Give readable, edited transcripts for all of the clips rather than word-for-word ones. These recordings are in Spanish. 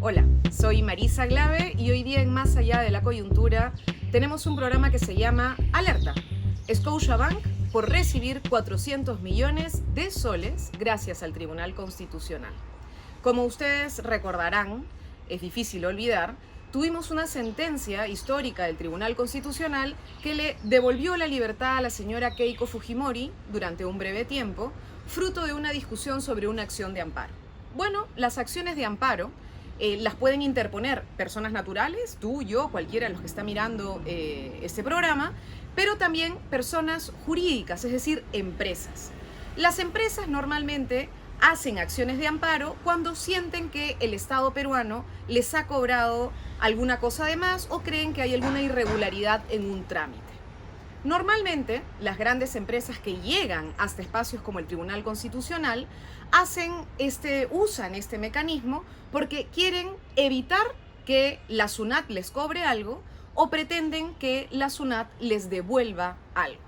Hola, soy Marisa Glave y hoy día en Más Allá de la Coyuntura tenemos un programa que se llama Alerta. Scotiabank por recibir 400 millones de soles gracias al Tribunal Constitucional. Como ustedes recordarán, es difícil olvidar, tuvimos una sentencia histórica del Tribunal Constitucional que le devolvió la libertad a la señora Keiko Fujimori durante un breve tiempo, fruto de una discusión sobre una acción de amparo. Bueno, las acciones de amparo las pueden interponer personas naturales, tú, yo, cualquiera de los que está mirando este programa, pero también personas jurídicas, es decir, empresas. Las empresas normalmente hacen acciones de amparo cuando sienten que el Estado peruano les ha cobrado alguna cosa de más o creen que hay alguna irregularidad en un trámite. Normalmente, las grandes empresas que llegan hasta espacios como el Tribunal Constitucional usan este mecanismo porque quieren evitar que la SUNAT les cobre algo o pretenden que la SUNAT les devuelva algo.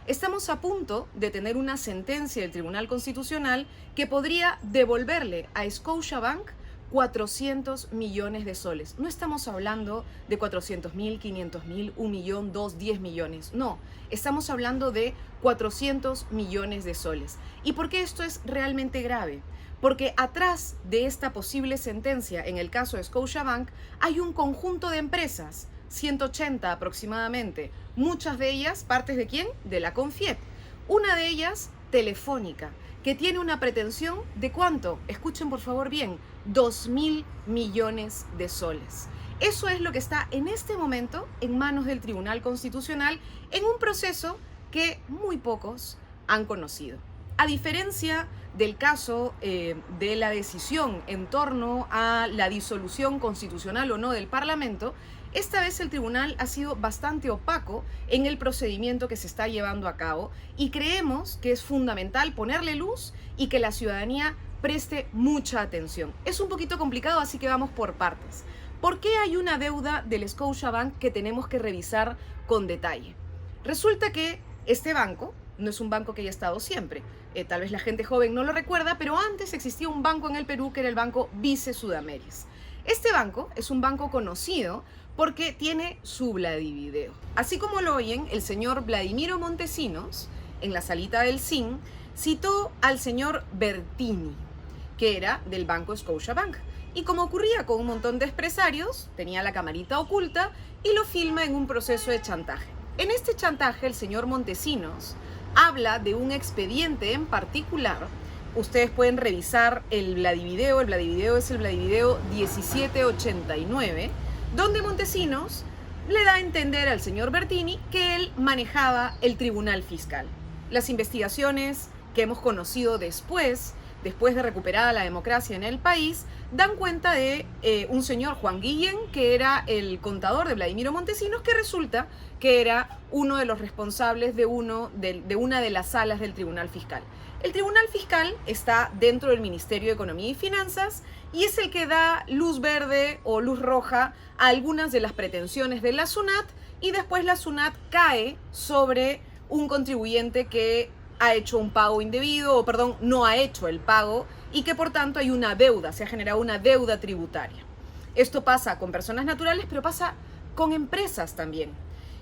Estamos a punto de tener una sentencia del Tribunal Constitucional que podría devolverle a Scotiabank 400 millones de soles. No estamos hablando de 400.000, 500.000, 1 millón, 2, 10 millones. No, estamos hablando de 400 millones de soles. ¿Y por qué esto es realmente grave? Porque atrás de esta posible sentencia, en el caso de Scotiabank, hay un conjunto de empresas, 180 aproximadamente, muchas de ellas partes de ¿quién? De la CONFIEP. Una de ellas, Telefónica, que tiene una pretensión de ¿cuánto? Escuchen por favor bien, 2.000 millones de soles. Eso es lo que está en este momento en manos del Tribunal Constitucional en un proceso que muy pocos han conocido. A diferencia del caso de la decisión en torno a la disolución constitucional o no del Parlamento, esta vez el tribunal ha sido bastante opaco en el procedimiento que se está llevando a cabo y creemos que es fundamental ponerle luz y que la ciudadanía preste mucha atención. Es un poquito complicado, así que vamos por partes. ¿Por qué hay una deuda del Scotiabank que tenemos que revisar con detalle? Resulta que este banco no es un banco que haya estado siempre. Tal vez la gente joven no lo recuerda, pero antes existía un banco en el Perú que era el Banco Vice Sudameris. Este banco es un banco conocido porque tiene su Vladivideo. Así como lo oyen, el señor Vladimiro Montesinos, en la salita del CIN, citó al señor Bertini, que era del banco Scotiabank. Y como ocurría con un montón de empresarios, tenía la camarita oculta y lo filma en un proceso de chantaje. En este chantaje, el señor Montesinos habla de un expediente en particular. Ustedes pueden revisar el Vladivideo. El Vladivideo es el Vladivideo 1789, donde Montesinos le da a entender al señor Bertini que él manejaba el Tribunal Fiscal. Las investigaciones que hemos conocido después de recuperada la democracia en el país, dan cuenta de un señor Juan Guillén, que era el contador de Vladimiro Montesinos, que resulta que era uno de los responsables de una de las salas del Tribunal Fiscal. El Tribunal Fiscal está dentro del Ministerio de Economía y Finanzas y es el que da luz verde o luz roja a algunas de las pretensiones de la SUNAT, y después la SUNAT cae sobre un contribuyente que ha hecho un pago indebido, o perdón, no ha hecho el pago, y que por tanto hay una deuda, se ha generado una deuda tributaria. Esto pasa con personas naturales, pero pasa con empresas también.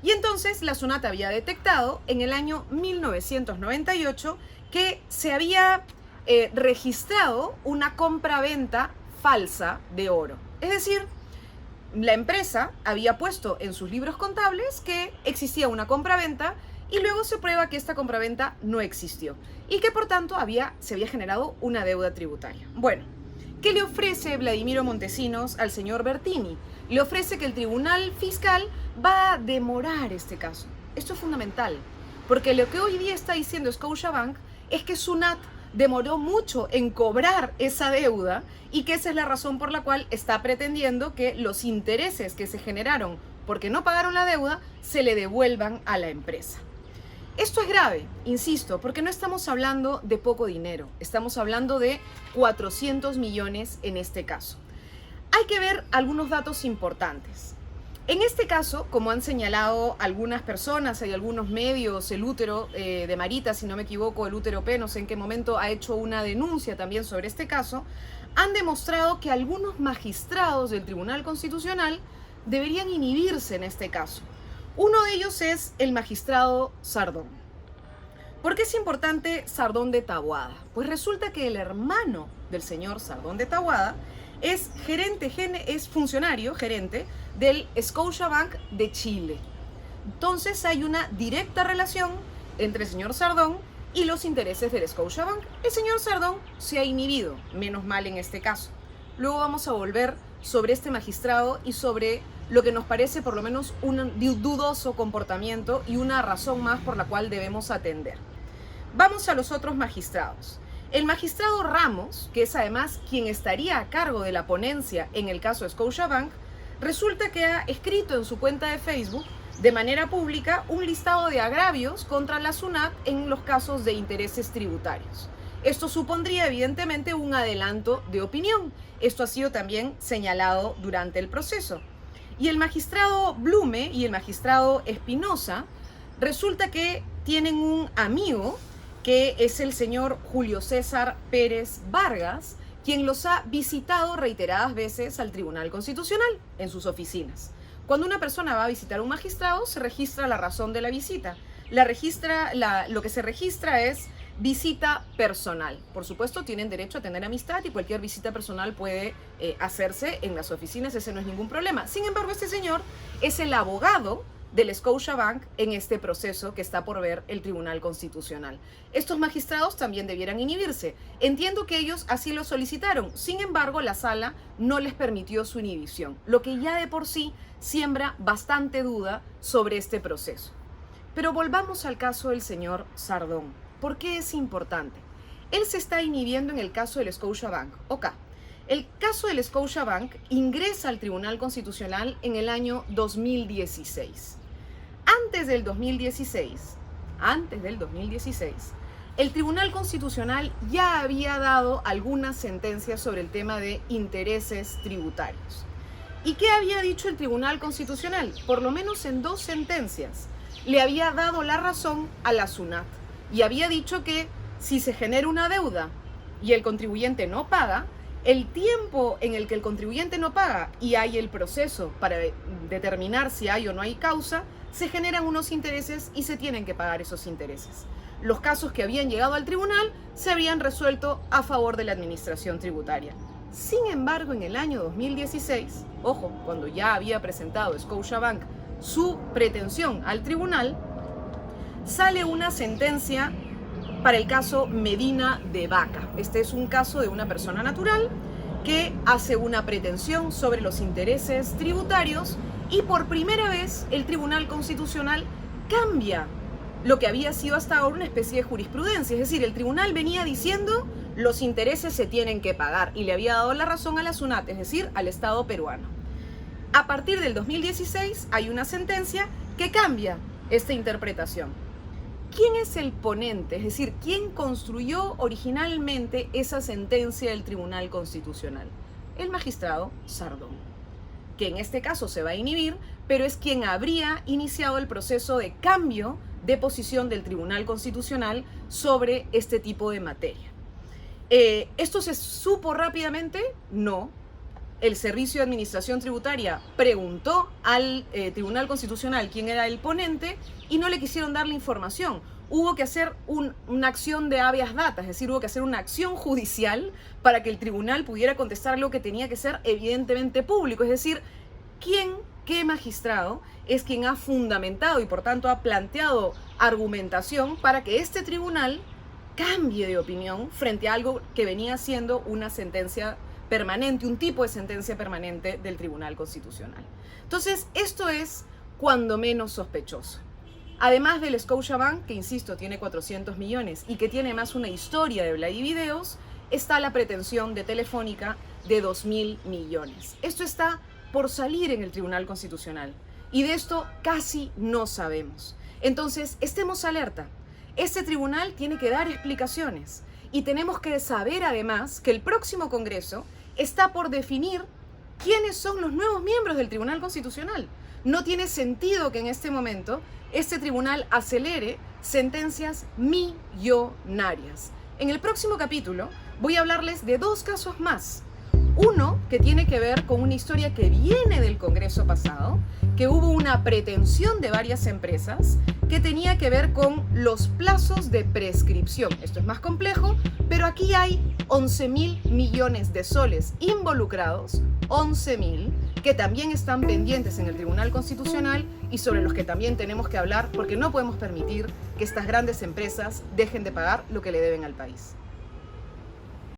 Y entonces la SUNAT había detectado en el año 1998 que se había registrado una compra-venta falsa de oro. Es decir, la empresa había puesto en sus libros contables que existía una compra-venta y luego se prueba que esta compraventa no existió y que por tanto se había generado una deuda tributaria. Bueno, ¿qué le ofrece Vladimiro Montesinos al señor Bertini? Le ofrece que el Tribunal Fiscal va a demorar este caso. Esto es fundamental, porque lo que hoy día está diciendo Scotiabank es que SUNAT demoró mucho en cobrar esa deuda y que esa es la razón por la cual está pretendiendo que los intereses que se generaron porque no pagaron la deuda se le devuelvan a la empresa. Esto es grave, insisto, porque no estamos hablando de poco dinero, estamos hablando de 400 millones en este caso. Hay que ver algunos datos importantes. En este caso, como han señalado algunas personas, hay algunos medios, el útero de Marita, si no me equivoco, el útero P, no sé en qué momento, ha hecho una denuncia también sobre este caso, han demostrado que algunos magistrados del Tribunal Constitucional deberían inhibirse en este caso. Uno de ellos es el magistrado Sardón. ¿Por qué es importante Sardón de Taboada? Pues resulta que el hermano del señor Sardón de Taboada es funcionario gerente del Scotiabank de Chile. Entonces hay una directa relación entre el señor Sardón y los intereses del Scotiabank. El señor Sardón se ha inhibido, menos mal en este caso. Luego vamos a volver sobre este magistrado y sobre lo que nos parece por lo menos un dudoso comportamiento y una razón más por la cual debemos atender. Vamos a los otros magistrados. El magistrado Ramos, que es además quien estaría a cargo de la ponencia en el caso de Scotiabank, resulta que ha escrito en su cuenta de Facebook de manera pública un listado de agravios contra la SUNAT en los casos de intereses tributarios. Esto supondría evidentemente un adelanto de opinión. Esto ha sido también señalado durante el proceso. Y el magistrado Blume y el magistrado Espinosa resulta que tienen un amigo que es el señor Julio César Pérez Vargas, quien los ha visitado reiteradas veces al Tribunal Constitucional en sus oficinas. Cuando una persona va a visitar a un magistrado, se registra la razón de la visita. Lo que se registra es visita personal. Por supuesto, tienen derecho a tener amistad y cualquier visita personal puede hacerse en las oficinas, ese no es ningún problema. Sin embargo, este señor es el abogado del Scotiabank en este proceso que está por ver el Tribunal Constitucional. Estos magistrados también debieran inhibirse. Entiendo que ellos así lo solicitaron, sin embargo, la sala no les permitió su inhibición, lo que ya de por sí siembra bastante duda sobre este proceso. Pero volvamos al caso del señor Sardón. ¿Por qué es importante? Él se está inhibiendo en el caso del Scotiabank. El caso del Scotiabank ingresa al Tribunal Constitucional en el año 2016. Antes del 2016, el Tribunal Constitucional ya había dado algunas sentencias sobre el tema de intereses tributarios. ¿Y qué había dicho el Tribunal Constitucional? Por lo menos en 2 sentencias le había dado la razón a la SUNAT y había dicho que si se genera una deuda y el contribuyente no paga, el tiempo en el que el contribuyente no paga y hay el proceso para determinar si hay o no hay causa, se generan unos intereses y se tienen que pagar esos intereses. Los casos que habían llegado al tribunal se habían resuelto a favor de la administración tributaria. Sin embargo, en el año 2016, cuando ya había presentado Scotiabank su pretensión al tribunal, sale una sentencia para el caso Medina de Vaca. Este es un caso de una persona natural que hace una pretensión sobre los intereses tributarios y por primera vez el Tribunal Constitucional cambia lo que había sido hasta ahora una especie de jurisprudencia. Es decir, el tribunal venía diciendo los intereses se tienen que pagar y le había dado la razón a la SUNAT, es decir, al Estado peruano. A partir del 2016 hay una sentencia que cambia esta interpretación. ¿Quién es el ponente? Es decir, ¿quién construyó originalmente esa sentencia del Tribunal Constitucional? El magistrado Sardón, que en este caso se va a inhibir, pero es quien habría iniciado el proceso de cambio de posición del Tribunal Constitucional sobre este tipo de materia. ¿Esto se supo rápidamente? No. El Servicio de Administración Tributaria preguntó al Tribunal Constitucional quién era el ponente y no le quisieron dar la información. Hubo que hacer una acción de habeas data, es decir, hubo que hacer una acción judicial para que el tribunal pudiera contestar algo que tenía que ser evidentemente público. Es decir, qué magistrado es quien ha fundamentado y por tanto ha planteado argumentación para que este tribunal cambie de opinión frente a algo que venía siendo una sentencia permanente, un tipo de sentencia permanente del Tribunal Constitucional. Entonces, esto es cuando menos sospechoso. Además del Scotiabank, que insisto, tiene 400 millones y que tiene más una historia de Vladivideos, está la pretensión de Telefónica de 2.000 millones. Esto está por salir en el Tribunal Constitucional y de esto casi no sabemos. Entonces, estemos alerta. Este tribunal tiene que dar explicaciones y tenemos que saber además que el próximo Congreso está por definir quiénes son los nuevos miembros del Tribunal Constitucional. No tiene sentido que en este momento este tribunal acelere sentencias millonarias. En el próximo capítulo voy a hablarles de 2 casos más Uno que tiene que ver con una historia que viene del Congreso pasado, que hubo una pretensión de varias empresas que tenía que ver con los plazos de prescripción. Esto es más complejo, pero aquí hay 11.000 millones de soles involucrados, 11.000, que también están pendientes en el Tribunal Constitucional y sobre los que también tenemos que hablar porque no podemos permitir que estas grandes empresas dejen de pagar lo que le deben al país.